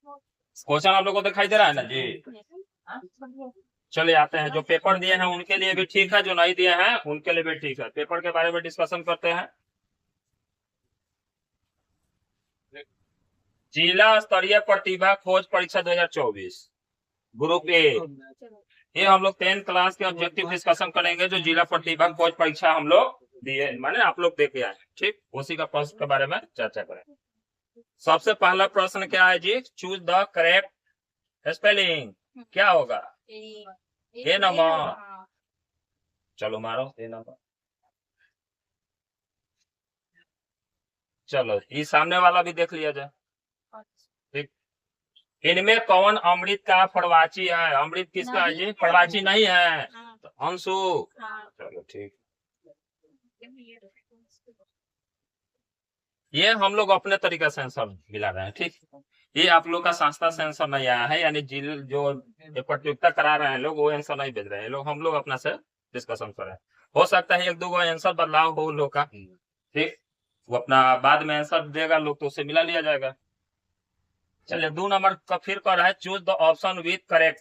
Question आप लोगों को दिखाई दे रहा है ना जी। चलिए आते हैं, जो पेपर दिए हैं उनके लिए भी ठीक है, जो नहीं दिए हैं उनके लिए भी ठीक है। पेपर के बारे में डिस्कशन करते हैं। जिला स्तरीय प्रतिभा खोज परीक्षा 2024 ग्रुप ए, ये हम लोग 10th क्लास के ऑब्जेक्टिव डिस्कशन करेंगे, जो जिला प्रतिभा खोज परीक्षा हम लोग दिए, माने आप लोग देके आए, ठीक, उसी का प्रश्न के बारे में चर्चा करें। सबसे पहला प्रश्न क्या है जी? Choose the correct spelling. क्या होगा? A number. चलो मारो ए नंबर। चलो ये सामने वाला भी देख लिया जाए। ठीक, इनमें कौन अमृत का प्रवाची है? अमृत किसका है जी? प्रवाची नहीं है तो अंशु। चलो ठीक, ये हम लोग अपने तरीके से आंसर मिला रहे हैं, ठीक। ये आप लोग का संस्था से आंसर नहीं आया है, यानी जिल जो ये प्रतियोगिता करा रहे हैं लोग वो आंसर नहीं भेज रहे हैं लोग, हम लोग अपना से डिस्कशन कर रहे हैं। हो सकता है एक दो आंसर बदलाव हो लोग का, ठीक, वो अपना बाद में आंसर देगा लोग तो उससे मिला लिया जाएगा। चलिए 2 नंबर का फिर कर रहा है, choose the option with correct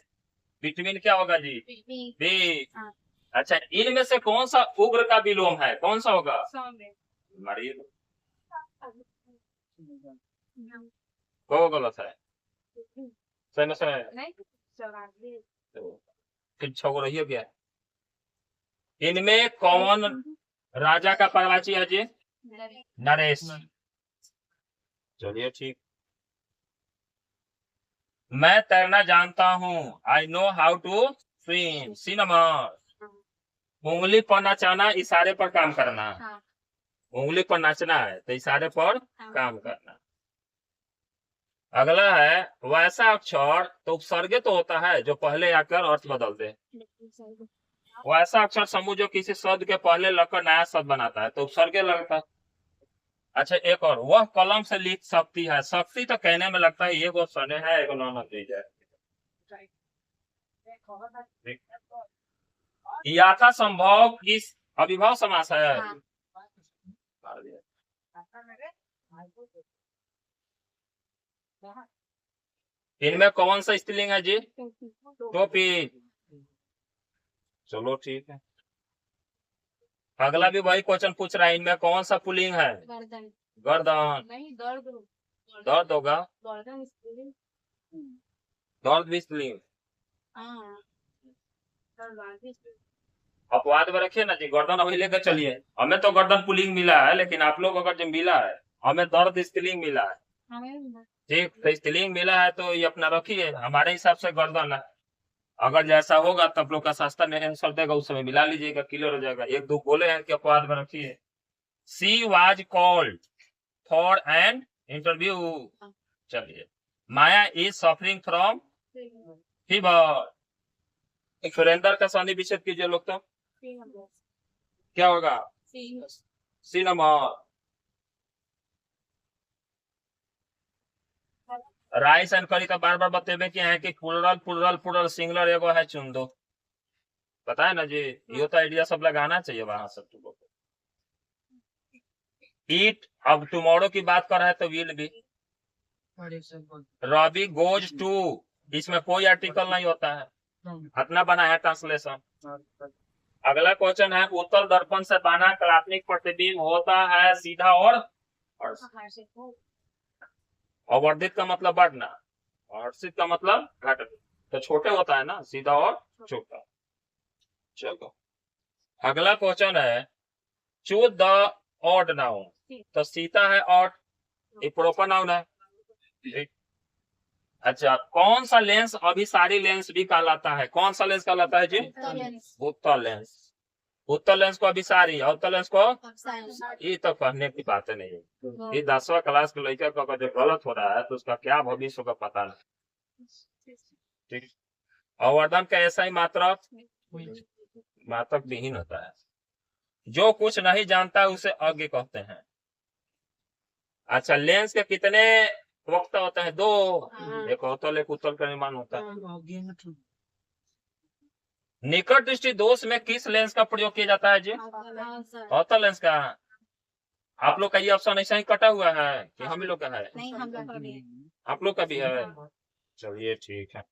between. क्या होगा जी? बी। अच्छा, इनमें से कौन सा उग्र का विलोम है? कौन सा होगा? मारिए को गलत है, सही में सही। फिर छो रही हो गया। इनमें कौन राजा का प्रवाची है जी? नरेश। चलिए ठीक। मैं तैरना जानता हूँ, I know how to swim. See number. उंगली पर नचाना, इशारे पर काम करना। उंगली पर नाचना है तो इशारे पर काम करना। अगला है, वैसा अक्षर तो उपसर्गे तो होता है जो पहले आकर अर्थ बदल दे। वैसा अक्षर समूह जो किसी शब्द के पहले लगकर नया शब्द बनाता है तो उपसर्गे लगता है। अच्छा एक और, वह कलम से लिख सकती है। शक्ति तो कहने में लगता है, ये वो सने है, एक नाम है। याथा संभव किस अविभाव समास है? इनमें कौन सा स्त्रीलिंग है जी? टोपी। चलो ठीक है। अगला भी वही क्वेश्चन पूछ रहा है, इनमें कौन सा पुलिंग है? गर्दन। नहीं, दर्द होगा। दर्द भी स्त्रीलिंग। अपवाद में रखिए ना जी, गर्दन अभी लेकर चलिए। हमें तो गर्दन पुलिंग मिला है, लेकिन आप लोग अगर जो मिला है, हमें दर्द स्त्रीलिंग मिला है, ठीक, तो स्त्रीलिंग मिला है तो ये अपना रखिए, हमारे हिसाब से गर्दन है। अगर जैसा होगा तब लोग का शास्त्र में आंसर देगा, उस समय मिला लीजिएगा, क्लियर हो जाएगा। एक दो बोले हैं कि अपवाद में रखिए। She was called for an interview. चलिए, Maya is suffering from fever. Surendra का सन्नि विच्छेद कीजिए लोग तो। क्या होगा? सी नंबर। राइस एंड करी का बार बार बतेबे कि है कि प्लुरल प्लुरल प्लुरल सिंगुलर एगो है, चुन दो। पता है ना जी, ये तो आइडिया सब लगाना चाहिए वहां सब लोगों को। ईट, अब टुमारो की बात कर रहे हैं तो will be. Ravi goes to, इसमें कोई आर्टिकल नहीं होता है, अपना बना है ट्रांसलेशन। अगला क्वेश्चन है, उत्तल दर्पण से बना काल्पनिक प्रतिबिंब होता है सीधा और अवर्धित का मतलब बढ़ना, हर्षित का मतलब घट, तो छोटे होता है ना, सीधा और छोटा। चलो अगला क्वेश्चन है, चूज द ऑड नाउन। तो सीता है ऑड, ये प्रॉपर नाउन है। अच्छा, कौन सा लेंस अभिसारी लेंस भी कहलाता है? कौन सा लेंस कहलाता है जी? उत्तल लेंस। उत्तल लेंस को अभिसारी, अवतल लेंस को, ये तो कहने की बात नहीं है। ये 10वीं क्लास के लड़का का जो गलत हो रहा है तो उसका क्या भविष्य होगा पता नहीं, ठीक। अवर्धन का ऐसा ही मात्रक, मात्रक विहीन होता है। जो कुछ नहीं जानता उसे अज्ञ कहते हैं। अच्छा, लेंस के कितने वक्ता होता है? 2। एक अवतल एक उत्तल का निर्माण होता है। निकट दृष्टि दोष में किस लेंस का प्रयोग किया जाता है जी? अवतल लेंस का। आप लोग का ये ऑप्शन ऐसा ही कटा हुआ है कि हम ही लोग का है? नहीं, हम लोग का भी है। आप लोग का भी है? चलिए ठीक है।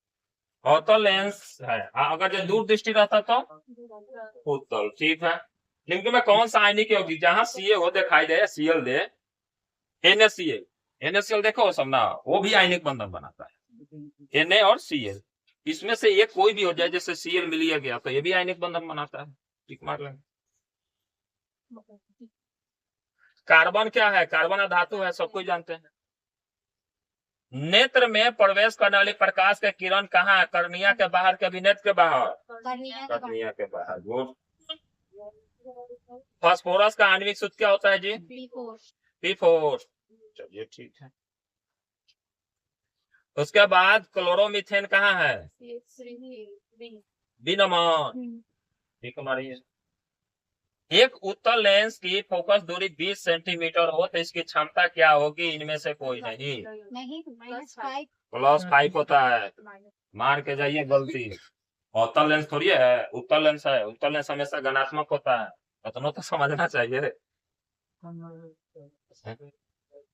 अवतल लेंस है, अगर जो दूर दृष्टि रहता तो उत्तल, ठीक है। निम्न में कौन सा आयनिक होगी जहां सीए हो दिखाई दे, सीएल दे, NaCl, NaCl देखो सब ना, वो भी आयनिक बंधन बनाता है, Na और Cl, इसमें से ये कोई भी हो जाए, जैसे Cl मिल लिया गया तो ये भी आयनिक बंधन बनाता है, ठीक मार लेंगे। कार्बन क्या है? कार्बन धातु है, सब कोई जानते हैं। नेत्र में प्रवेश करने वाली प्रकाश के किरण कहाँ है? कर्निया के बाहर के भी नेत्र के बाहर? कर्निया के बाहर। वो फास्फोरस का आणविक सूत्र क्या होता है जी? P4। चलिए ठीक है। उसके बाद क्लोरोमीथेन कहाँ है? बी नंबर, ठीक हमारी। एक उत्तल लेंस की फोकस दूरी 20 सेंटीमीटर हो तो इसकी क्षमता क्या होगी? इनमें से कोई नहीं। +5 होता है, मार के जाइए गलती। उत्तल लेंस थोड़ी है, उत्तल लेंस है। उत्तल लेंस हमेशा धनात्मक होता है, इतना तो समझना चाहिए।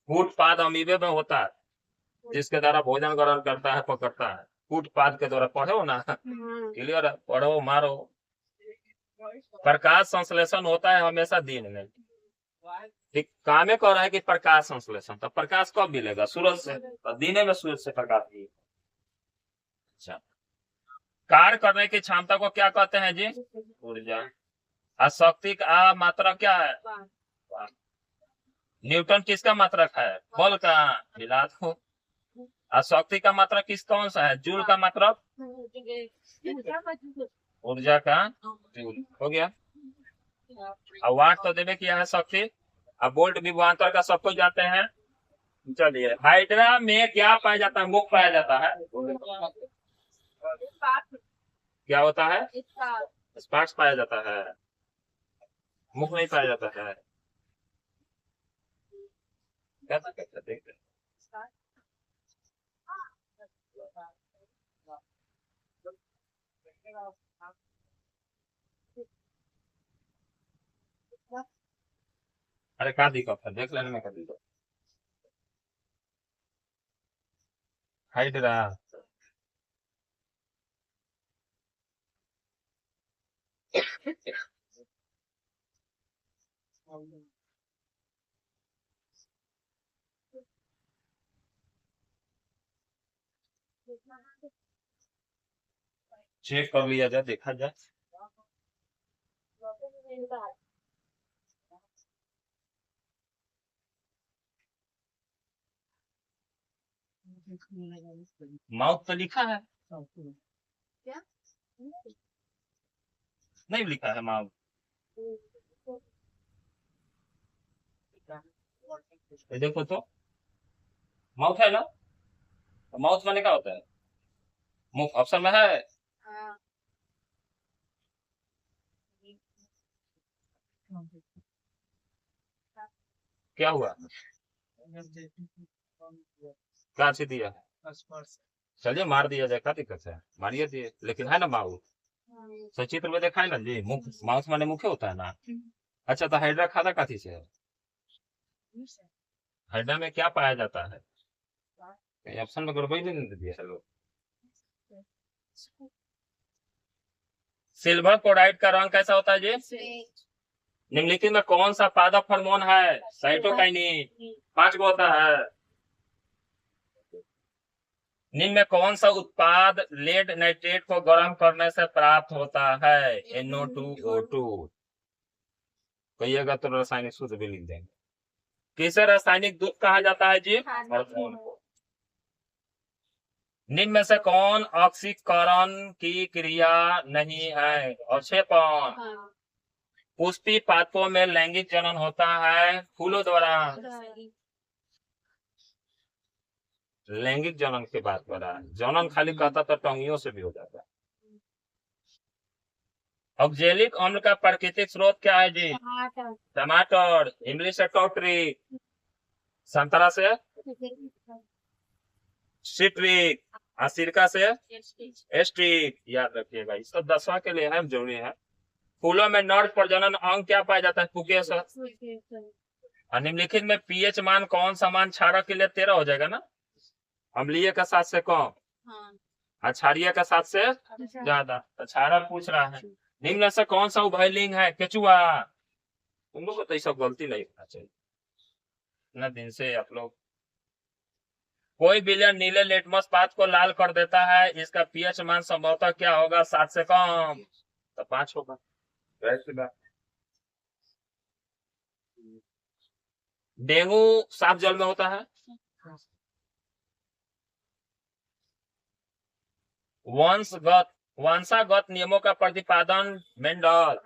कूटपाद अमीबे में होता है, जिसके द्वारा भोजन ग्रहण करता है, पकड़ता है। कूटपाद के द्वारा पढ़ो ना, क्लियर, पढ़ो मारो। प्रकाश संश्लेषण होता है हमेशा दिन में, ठीक। काम कह रहा है कि प्रकाश संश्लेषण, तो प्रकाश कब मिलेगा? सूरज से, तो दिन में सूरज से प्रकाश मिलेगा। अच्छा, कार्य करने की क्षमता को क्या कहते हैं जी? ऊर्जा। और शक्ति का मात्रा क्या है? न्यूटन किसका मात्रक है? बल का, मिला दो। और शक्ति का मात्रक किस कौन सा है? जूल का मात्रक, ऊर्जा का जूल, हो गया। और वाट तो देवे किया है शक्ति। अब वोल्ट विभवांतर का सबको जानते हैं। चलिए, हाइड्रा में क्या पाया जाता है? मुख पाया जाता है। क्या होता है? स्पार्क्स पाया जाता है, मुख नहीं पाया जाता है। कैसा कैसा देखते हैं? अरे क्या दिक्कत है, देख लेने में क्या दिक्कत? हाइड्रा चेक कर लिया जाए, देखा जाए। माउथ तो लिखा है, क्या? नहीं लिखा है माउथ। ये देखो तो, माउथ है ना? तो माउथ माने क्या होता है? मुख ऑप्शन में है। क्या हुआ? क्या से दिया? चलिए मार दिया जाए, क्या दिक्कत है? मारिए दिए, लेकिन है ना माउथ, सचित्र में देखा है ना जी, मुख, माउथ माने मुखे होता है ना। अच्छा, तो हाइड्रा खाता काथी से है? हाइड्रा में क्या पाया जाता है? ऑप्शन में गड़बड़ी नहीं दिया है लोग। सिल्वर क्लोराइड का रंग कैसा होता है जी? निम्नलिखित में कौन सा पादप हार्मोन है? साइटोकाइनिन, 5 गो होता है। निम्न में कौन सा उत्पाद लेड नाइट्रेट को गर्म करने से प्राप्त होता है? NO2O2। कहिएगा तो रासायनिक सूत्र भी लिख देंगे। किसे रासायनिक दूध कहा जाता है जी? हार्मोन को। निम्न में से कौन ऑक्सीकरण की क्रिया नहीं है? अवक्षेपण। पुष्पी पादपों में लैंगिक जनन होता है फूलों द्वारा। लैंगिक जनन की बात कर रहा है, जनन खाली कहता तो टंगियों से भी हो जाता है। ऑक्जेलिक अम्ल का प्राकृतिक स्रोत क्या है जी? टमाटर। इमली से टोटरी, संतरा से सिट्रिक, सिरका से एस्ट्रिक। याद रखिएगा, इस सब 10वां के लिए है, जरूरी है। फूलों में नर प्रजनन अंग क्या पाया जाता है? पुकेसर। और निम्नलिखित में पीएच मान कौन सा मान क्षारक के लिए 13 हो जाएगा ना, अम्लीय का 7 से कम और क्षारीय का 7 से ज्यादा। तो क्षारक पूछ रहा है निम्न से कौन सा उभयलिंग है, केचुआ। तुम लोग को तो ये सब गलती नहीं होना चाहिए, इतना दिन से आप लोग। कोई विलयन नीले लिटमस पाथ को लाल कर देता है, इसका पीएच मान संभवतः क्या होगा, 7 से कम, तो 5 होगा। डेंगू साफ जल में होता है। वंशागत नियमों का प्रतिपादन मेंडल।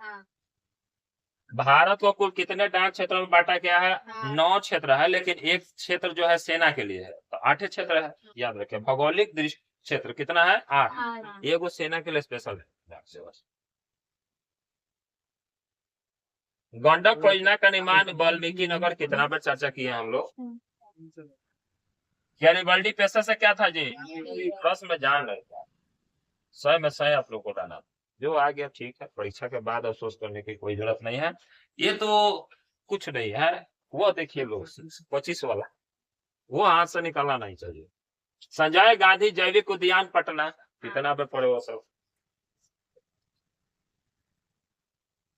भारत को कुल कितने डाक क्षेत्रों में बांटा गया है, 9 क्षेत्र है, लेकिन एक क्षेत्र जो है सेना के लिए है, तो 8 क्षेत्र है, याद रखें। भौगोलिक दृष्टि क्षेत्र कितना है, 8, एक वो सेना के लिए स्पेशल है। गंडक परियोजना का निर्माण वाल्मीकि नगर, कितना बार चर्चा की है हम लोग। गैरिबल्डी पेशा से क्या था जी, प्रश्न में जान रहे थे, 100 में 100 आप लोग को डाला, जो आ गया ठीक है, परीक्षा के बाद अफसोस करने की कोई जरूरत नहीं है। ये तो कुछ नहीं है, वो देखिए लोग 25 वाला, वो हाथ से निकलना नहीं चाहिए। संजय गांधी जैविक उद्यान पटना, कितना पे पड़े वो सब,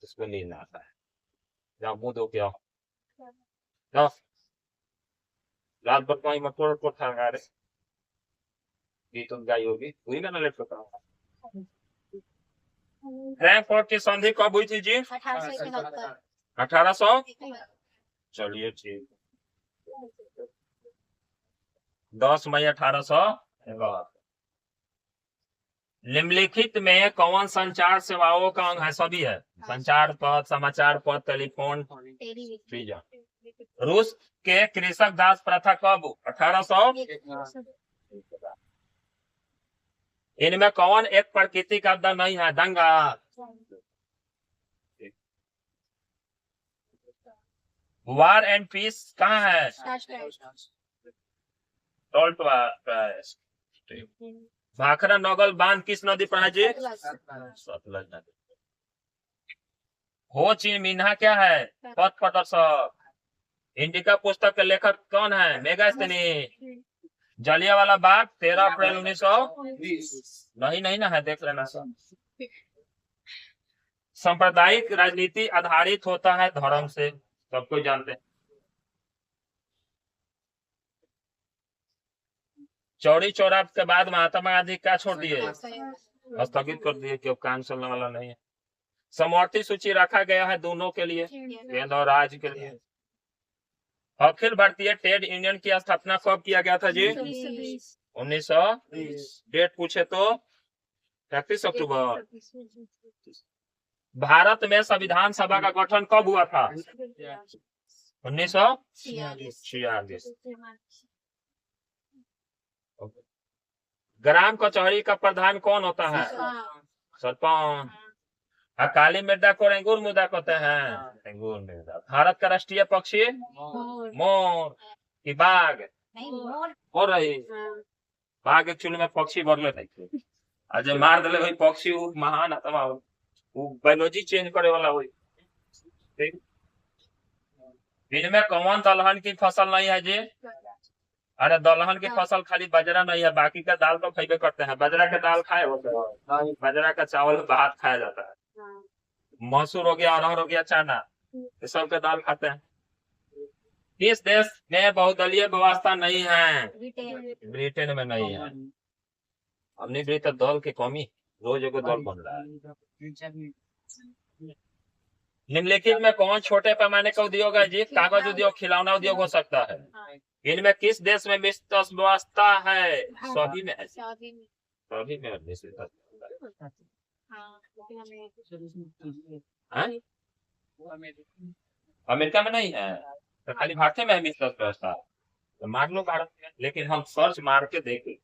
इसको नींद आता है, जहाँ मुंह दो क्या रात भर कहीं मत को था रे, गीत गाई होगी, हुई ना लेट पता। फ्रैंकफर्ट की संधि कब हुई थी जी, 1800। चलिए ठीक, 10 मई 1800। निम्नलिखित में कौन संचार सेवाओं का अंग है, सभी है, संचार पथ, समाचार पथ, टेलीफोन, टेलीविजन। रूस के कृषक दास प्रथा कब, 1800। इनमें कौन एक प्राकृतिक आपदा नहीं है, दंगा। वार एंड पीस कहाँ है, भाखरा नोगल बांध किस नदी पर है जी, सतलज नदी। हो ची मिन्हा क्या है, पथ प्रदर्शक। इंडिका पुस्तक के लेखक कौन है, मेगास्थनी। जलियांवाला बाग 13 अप्रैल 1920। नहीं ना है, देख लेना सब। सांप्रदायिक राजनीति आधारित होता है धर्म से, सबको जानते हैं। चौड़ी चौरा के बाद महात्मा गांधी क्या छोड़ दिए, स्थगित कर दिए, क्यों काम चलने वाला नहीं है। समवर्ती सूची रखा गया है दोनों के लिए, केंद्र और राज्य के लिए। अखिल भारतीय ट्रेड यूनियन की स्थापना कब किया गया था जी, 1920। डेट पूछे तो 31 अक्टूबर। भारत में संविधान सभा का गठन कब हुआ था, 1946। ग्राम कचहरी का प्रधान कौन होता है, सरपंच। अकाली मृदा को रेंगुर मृदा कहते हैं, रेंगुर मृदा। भारत का राष्ट्रीय पक्षी मोर की बाघ, हो रही बाघ एक्चुअली में पक्षी बदले थे, आज मार दिले भाई पक्षी महान आत्मा, वो बायोलॉजी चेंज करे वाला हुई। इनमें कौन दलहन की फसल नहीं है जी, अरे दलहन की फसल खाली बाजरा नहीं है, बाकी का दाल तो खाइबे करते हैं। बाजरा का दाल खाए हो तो, बाजरा का चावल भात खाया जाता है। मसूर हो गया, अरहर हो गया, चना, ये सब का दाल खाते हैं। किस देश में बहुदलीय व्यवस्था नहीं है, ब्रिटेन में नहीं है। हमने भी तो दल की कमी, रोज एगो दल बन रहा है। निम्नलिखित में कौन छोटे पैमाने का उद्योग है जी, कागज उद्योग, खिलौना उद्योग हो सकता है। इनमें किस देश में व्यवस्था है, सभी में है, सभी में अमेरिका में नहीं है, तो खाली भारत में है व्यवस्था, तो मार लो भारत में, लेकिन हम सर्च मार के देखें।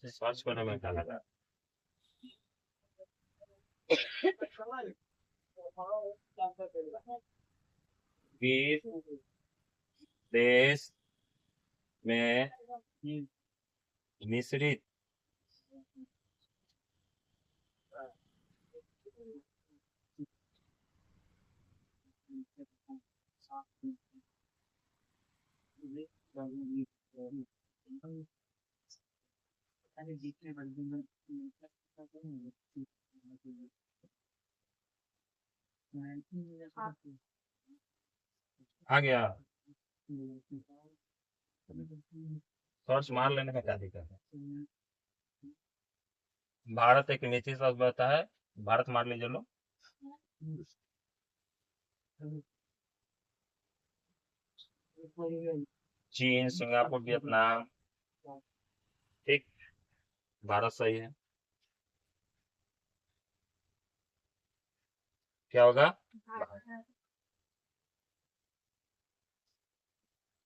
सर्च करने में क्या लगा, किस देश में मिश्रित आ गया, सर्च मार लेने का क्या दिक्कत है। भारत एक निश्चित शब्द होता है, भारत मार लीजिए लो। चीन, सिंगापुर, वियतनाम, ठीक, भारत सही है। क्या होगा?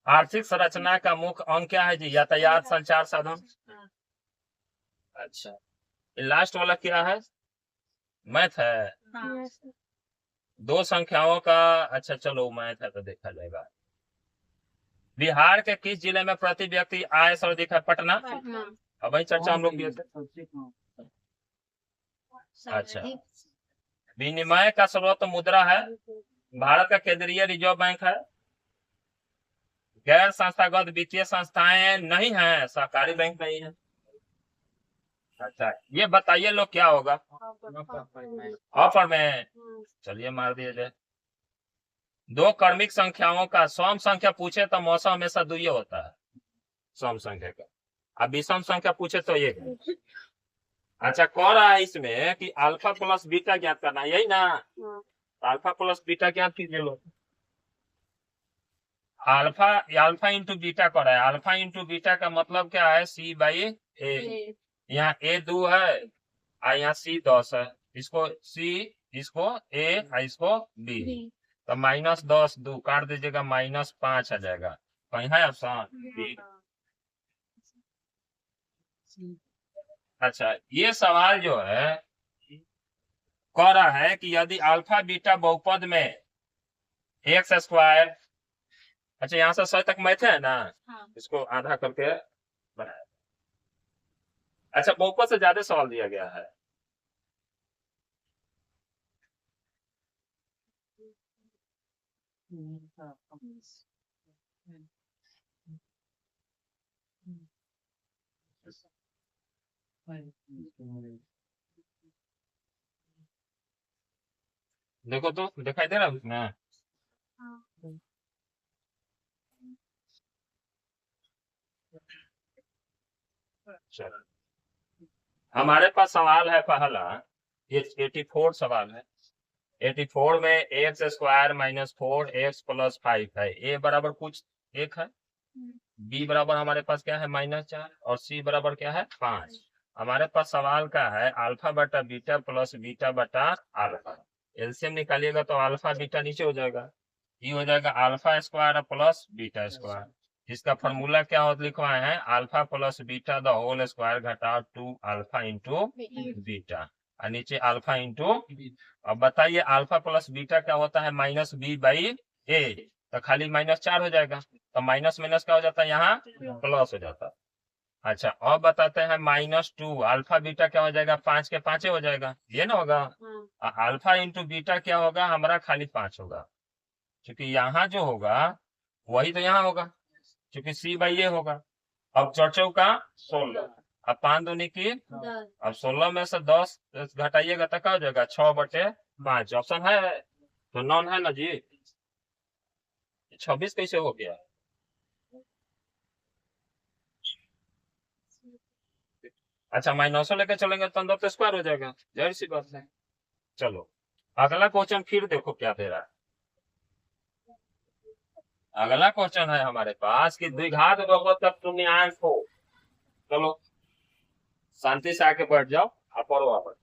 आर्थिक संरचना का मुख्य अंग क्या है जी? यातायात, संचार साधन। अच्छा, लास्ट वाला क्या है? मैथ है। दो संख्याओं का, अच्छा चलो मैथ है तो देखा जाएगा। बिहार के किस जिले में प्रति व्यक्ति आय सर्वाधिक है? पटना। अब वही चर्चा हम लोग किए थे। अच्छा, विनिमय का स्रोत मुद्रा है। भारत का केंद्रीय रिजर्व बैंक है। गैर संस्थागत वित्तीय संस्थाएं नहीं है, सहकारी बैंक नहीं है। अच्छा, ये बताइए लोग क्या होगा? ऑफर में, चलिए मार दिया जाए। दो क्रमिक संख्याओं का सम संख्या पूछे तो मौसम हमेशा दुई होता है, सम संख्या का। अब विषम संख्या पूछे तो एक। अच्छा, कह रहा है इसमें कि अल्फा प्लस बीटा ज्ञात करना, यही ना? अल्फा प्लस बीटा ज्ञात कीजिए लोग। अल्फा इंटू बीटा कर रहा है। अल्फा इंटू बीटा का मतलब क्या है? सी बाई ए। यहाँ ए 2 है और यहाँ सी 10 है। इसको सी, इसको ए और इसको बी। तो -10 2 काट दीजिएगा, -5 आ जाएगा। कहीं है ऑप्शन बी? अच्छा, ये सवाल जो है कह रहा है कि यदि अल्फा बीटा बहुपद में एक्स स्क्वायर, अच्छा यहाँ से 100 तक मैथ है ना? इसको आधा करके बनाया। अच्छा, बहुपद से ज्यादा सवाल दिया गया है। देखो तो दिखाई दे रहा है उसमें? चलो, हमारे पास सवाल है पहला, ये 84 सवाल है। 84 में एक्स स्क्वायर -4 एक्स प्लस 5 है। ए बराबर कुछ एक है, बी बराबर हमारे पास क्या है? -4 और सी बराबर क्या है? 5। हमारे पास सवाल का है अल्फा बटा बीटा प्लस बीटा बटा अल्फा। एलसीएम निकालिएगा तो अल्फा बीटा नीचे हो जाएगा, ये हो जाएगा alpha square plus beta square. इसका फॉर्मूला क्या होता लिखवाए हैं? Alpha plus beta the whole square घटा 2 अल्फा इंटू बीटा, और नीचे अल्फा इंटू। अब बताइए अल्फा प्लस बीटा क्या होता है? -b/a, तो खाली -4 हो जाएगा, तो माइनस माइनस क्या हो जाता है? यहाँ प्लस हो जाता है। अच्छा, अब बताते हैं -2 अल्फा बीटा क्या हो जाएगा? 5 के 5 हो जाएगा, ये ना होगा। अल्फा इंटू बीटा क्या होगा? हमारा खाली 5 होगा, क्योंकि यहाँ जो होगा वही तो यहाँ होगा, क्योंकि c/a होगा। अब 4 का 16, अब 5 दूनी की, अब 16 में से 10 घटाइएगा तो क्या हो जाएगा? 6/5। ऑप्शन है तो नॉन है ना जी? 26 कैसे हो गया? अच्छा, -900 लेके चलेंगे तो अंदर तो स्क्वायर हो जाएगा, जाहिर सी बात है। चलो अगला क्वेश्चन फिर देखो क्या दे रहा है। अगला क्वेश्चन है हमारे पास कि द्विघात बहुपद का तुल्यांक हो। चलो शांति से आके बैठ जाओ, आप पढ़ो। आप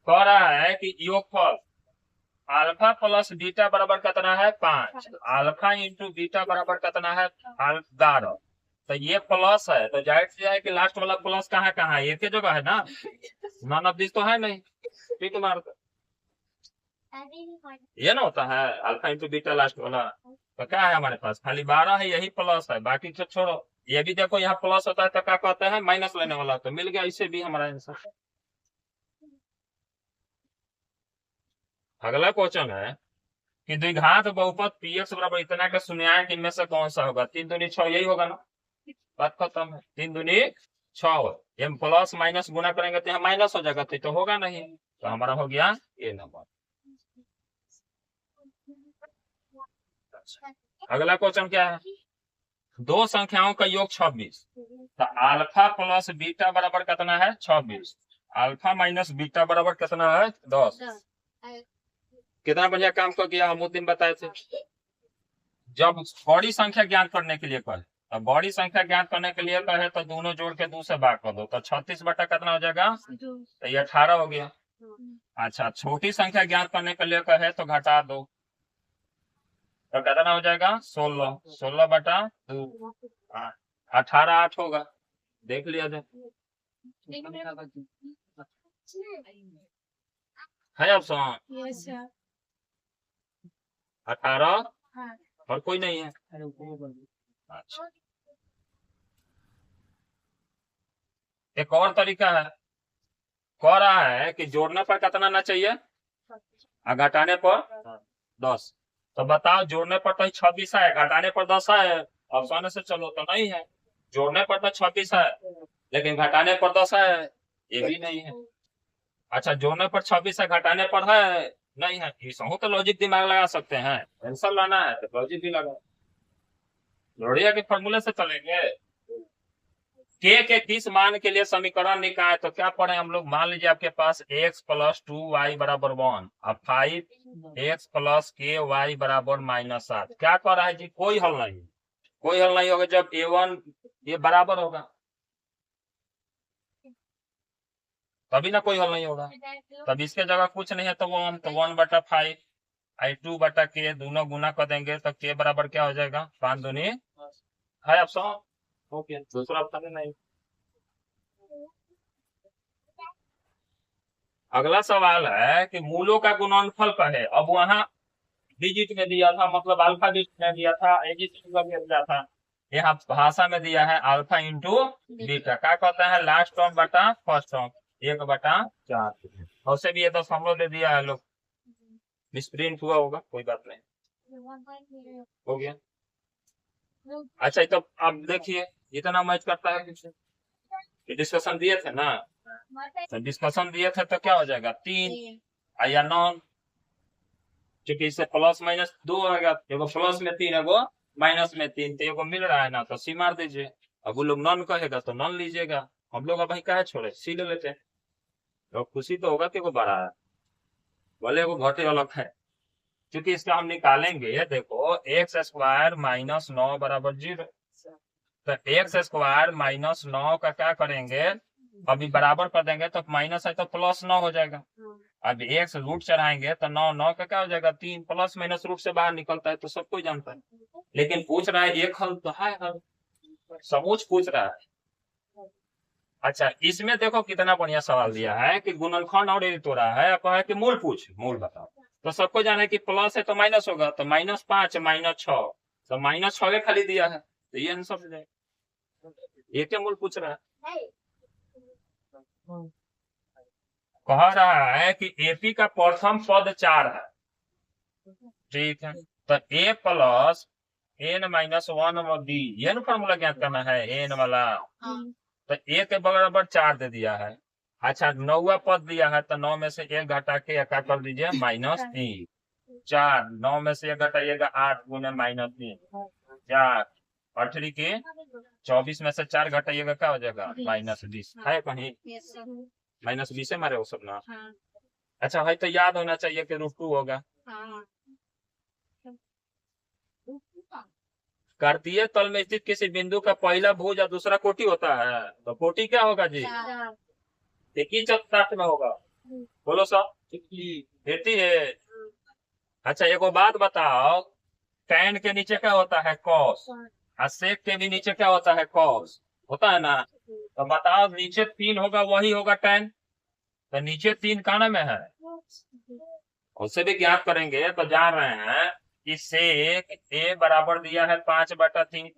कह रहा है कि योगफल अल्फा प्लस बीटा बराबर कितना है? 5। अल्फा इंटू बीटा बराबर कितना है? 12। तो ये प्लस है तो जाहिर सी है कि लास्ट वाला प्लस कहाँ है? एक ही जगह है ना, नॉन ऑफ दिस तो है नहीं, ठीक मार। ये ना होता है अल्फा इंटू बीटा लास्ट वाला। तो क्या है हमारे पास खाली 12 है, यही प्लस है, बाकी तो छोड़ो। ये भी देखो यहाँ प्लस होता है तो क्या कहते हैं माइनस लेने वाला, तो मिल गया, इससे भी हमारा आंसर। अगला क्वेश्चन है कि द्विघात बहुपद पीएक्स बराबर इतना का सुनिया कि इनमें से कौन सा होगा। 3 दूनी 6, यही होगा ना, बात खत्म है। 3 दूनी 6, ये प्लस माइनस गुना करेंगे तो यहाँ माइनस हो जाएगा, तो होगा नहीं, तो हमारा हो गया ये नंबर। अगला क्वेश्चन क्या है, दो संख्याओं का योग 26, तो अल्फा प्लस बीटा बराबर कितना है 26, अल्फा माइनस बीटा बराबर कितना है 10। कितना बढ़िया काम कर किया, हम उस दिन बताए थे। जब बड़ी संख्या ज्ञात करने के लिए कहे, तो बड़ी संख्या ज्ञात करने के लिए कहे तो दोनों जोड़ के 2 से भाग कर दो, तो 36 बटा कितना हो जाएगा, तो ये 18 हो गया। अच्छा, छोटी संख्या ज्ञात करने के लिए कहे तो घटा दो, तो कितना हो जाएगा 16, 16 बटा 2, 18 8 होगा, देख लिया जाए। है ऑप्शन 18 और कोई नहीं है। अच्छा, एक और तरीका है, कह रहा है कि जोड़ने पर कितना ना चाहिए और घटाने पर 10। तो बताओ, जोड़ने पर तो 26 है, घटाने पर 10 है, ऑप्शन से चलो तो नहीं है। जोड़ने पर तो 26 है लेकिन घटाने पर 10 है, ये भी नहीं है। अच्छा, जोड़ने पर 26 है, घटाने पर है नहीं है, इसमें तो लॉजिक दिमाग लगा सकते हैं, आंसर लाना है तो लॉजिक भी लगा। जोड़िया के फॉर्मूले से चलेंगे। के किस मान के लिए समीकरण निकाले, तो क्या पढ़े हम लोग, मान लीजिए आपके पास x प्लस 2y बराबर 1 और 5x प्लस के वाई बराबर -7। क्या कर रहा है जी, कोई हल नहीं, कोई हल नहीं होगा जब a1 ये बराबर होगा, तभी ना कोई हल नहीं होगा। तब इसके जगह कुछ नहीं है तो 1, तो 1 बटा 5 आई 2 बटा के, दोनों गुना कर देंगे तो के बराबर क्या हो जाएगा 5 दूनी है ऑप्शन। ओके, दूसरा ऑप्शन नहीं। अगला सवाल है कि मूलों का गुणनफल कहे, अब वहां डिजिट में दिया था, मतलब अल्फा डिजिट में दिया था, दिया था, यहाँ भाषा में दिया है अल्फा इंटू बीटा। क्या कहते हैं, लास्ट टर्म बटा फर्स्ट टर्म, 1/4। और से भी ये दशमलव दे दिया है, लोग मिसप्रिंट हुआ होगा, कोई बात नहीं, हो गया। अच्छा, तो अब देखिए इतना मैच करता है कुछ, डिस्कशन दिए थे ना, तो डिस्कशन दिए थे तो क्या हो जाएगा 3 या नॉन, क्योंकि इससे प्लस माइनस 2 आएगा, एगो प्लस में 3 एगो माइनस में 3, तो एगो मिल रहा है ना, तो सी मार दीजिए। अब वो लोग नॉन कहेगा तो नॉन लीजिएगा, हम लोग अब भाई क्या है छोड़े, सी ले लेते हैं, तो खुशी तो होगा कि वो बड़ा है, भले वो घटे अलग है, क्योंकि इसका हम निकालेंगे। देखो एक्स स्क्वायर माइनस 9 बराबर 0, तो एक्स स्क्वायर माइनस 9 का क्या करेंगे, अभी बराबर कर देंगे तो माइनस है तो प्लस 9 हो जाएगा। अब एक्स रूट चढ़ाएंगे तो 9 9 का क्या हो जाएगा 3, प्लस माइनस रूट से बाहर निकलता है, तो सब कोई जानता है। लेकिन पूछ रहा है एक हल तो है, हल समूच पूछ रहा है। अच्छा, इसमें देखो कितना बढ़िया सवाल दिया है कि गुणनखंड और यदि तो रहा है, कहा है कि मूल पूछ, मूल बताओ, तो सबको जाना है कि प्लस है तो माइनस होगा, तो -5 -6, तो -6 खाली दिया है, तो ये आंसर हो जाएगा। ये क्या मूल पूछ रहा है, कह रहा है कि एपी का प्रथम पद 4 है, ठीक है, तो ए प्लस n-1 डी, ये ना फॉर्मूला ज्ञात करना है एन वाला, तो ए के बराबर 4 दे दिया है। अच्छा, 9वां पद दिया है, तो 9 में से 1 घटा के क्या कर दीजिए -3, 4, 9 में से 1 घटाइएगा 8 गुने -3, 4 8 के 24 में से 4 घटाइएगा क्या हो जाएगा -20, है कहीं -20 से मारे वो सब ना। अच्छा भाई, तो याद होना चाहिए कि √2 होगा। कार्तीय तल में स्थित किसी बिंदु का पहला भुज या दूसरा कोटि होता है, तो कोटि क्या होगा जी, एक ही चतुर्थांश में होगा, बोलो सब देती है। अच्छा, एक बात बताओ, टैन के नीचे क्या होता है कॉस, और सेक के भी नीचे क्या होता है कॉस, होता है ना, तो बताओ नीचे 3 होगा वही होगा टैन, तो नीचे 3 काना में है, उससे भी ज्ञात करेंगे तो जान रहे हैं कि सेक ए बराबर दिया है 5/3,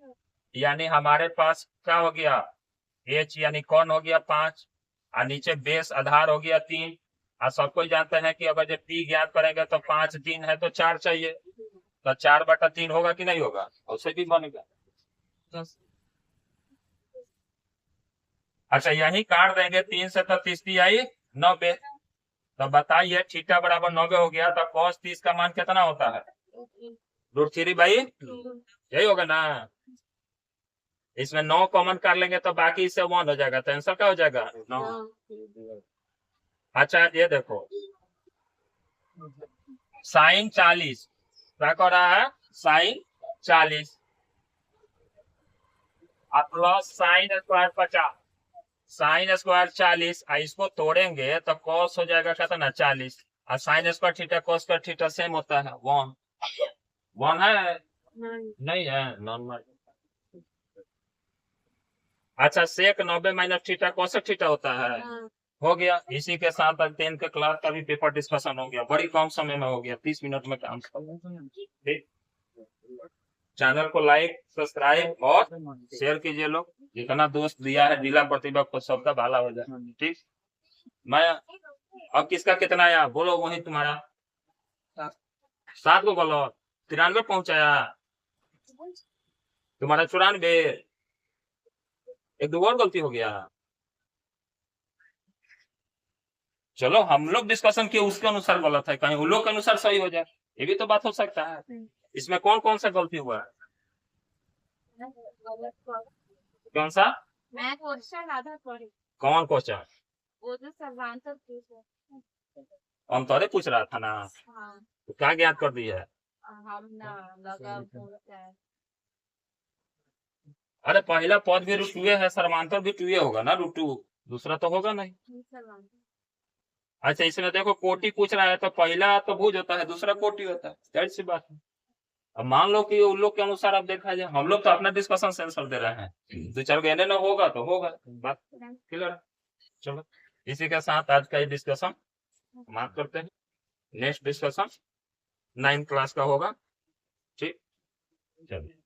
यानी हमारे पास क्या हो गया, एच यानी कौन हो गया 5, और नीचे बेस आधार हो गया 3। और सबको जानते हैं कि अगर जब पी ज्ञात करेंगे तो 5 3 है तो 4 चाहिए, तो 4/3 होगा कि नहीं होगा, उससे भी बनेगा। अच्छा यही काट देंगे, 3 से तो 30 आई 90, तो बताइए थीटा बराबर 90 हो गया, तो cos 30 का मान कितना होता है, √3/2, यही होगा ना। इसमें 9 कॉमन कर लेंगे तो बाकी इससे 1 हो जाएगा, तो आंसर क्या हो जाएगा 9। अच्छा ये देखो sin 40 क्या कर रहा है, sin 40 प्लस sin² 50, sin² 40, इसको तोड़ेंगे तो cos हो जाएगा कितना 40, और sin² theta cos² theta same होता है 1 है, नहीं है नॉर्मल। अच्छा सेक 90 माइनस थीटा cos थीटा होता है, हो गया। इसी के साथ 10 के क्लास का भी पेपर डिस्कशन हो गया, बड़ी कम समय में हो गया, 30 मिनट में काम। ठीक, चैनल को लाइक सब्सक्राइब और शेयर कीजिए, लोग जितना दोस्त दिया है जिला प्रतिभा को सबका भाला हो जाए। ठीक, मैं अब किसका कितना आया बोलो, वही तुम्हारा 7 को बोलो, 93 पहुंचाया, तुम्हारा 94, एक दो और गलती हो गया। चलो हम लोग डिस्कशन किए उसके अनुसार गलत है, कहीं उन लोग के अनुसार सही हो जाए, ये भी तो बात हो सकता है। इसमें कौन कौन सा गलती हुआ है, कौन सा, मैं क्वेश्चन आधा पढ़ी, कौन क्वेश्चन, वो जो सर्वांतर पूछे। हम तोरे पूछ रहा था ना, हाँ, तो क्या ज्ञात कर दी है, हम ना लगा बोलता है। अरे पहला पद भी √2 है, सर्वांतर भी 2 होगा ना, √2, दूसरा तो होगा नहीं। सर्वांतर अच्छा इसमें देखो कोटि पूछ रहा है, तो पहला तो भुज होता है, दूसरा कोटि होता है, जाहिर सी बात है। अब मान लो कि उन लोग के अनुसार अब देखा जाए, हम लोग तो अपना डिस्कशन से आंसर दे रहे हैं, 2-4 कहने ना होगा तो होगा, बात क्लियर है। चलो इसी के साथ आज का ये डिस्कशन समाप्त करते हैं, नेक्स्ट डिस्कशन 9th क्लास का होगा। ठीक, चलिए।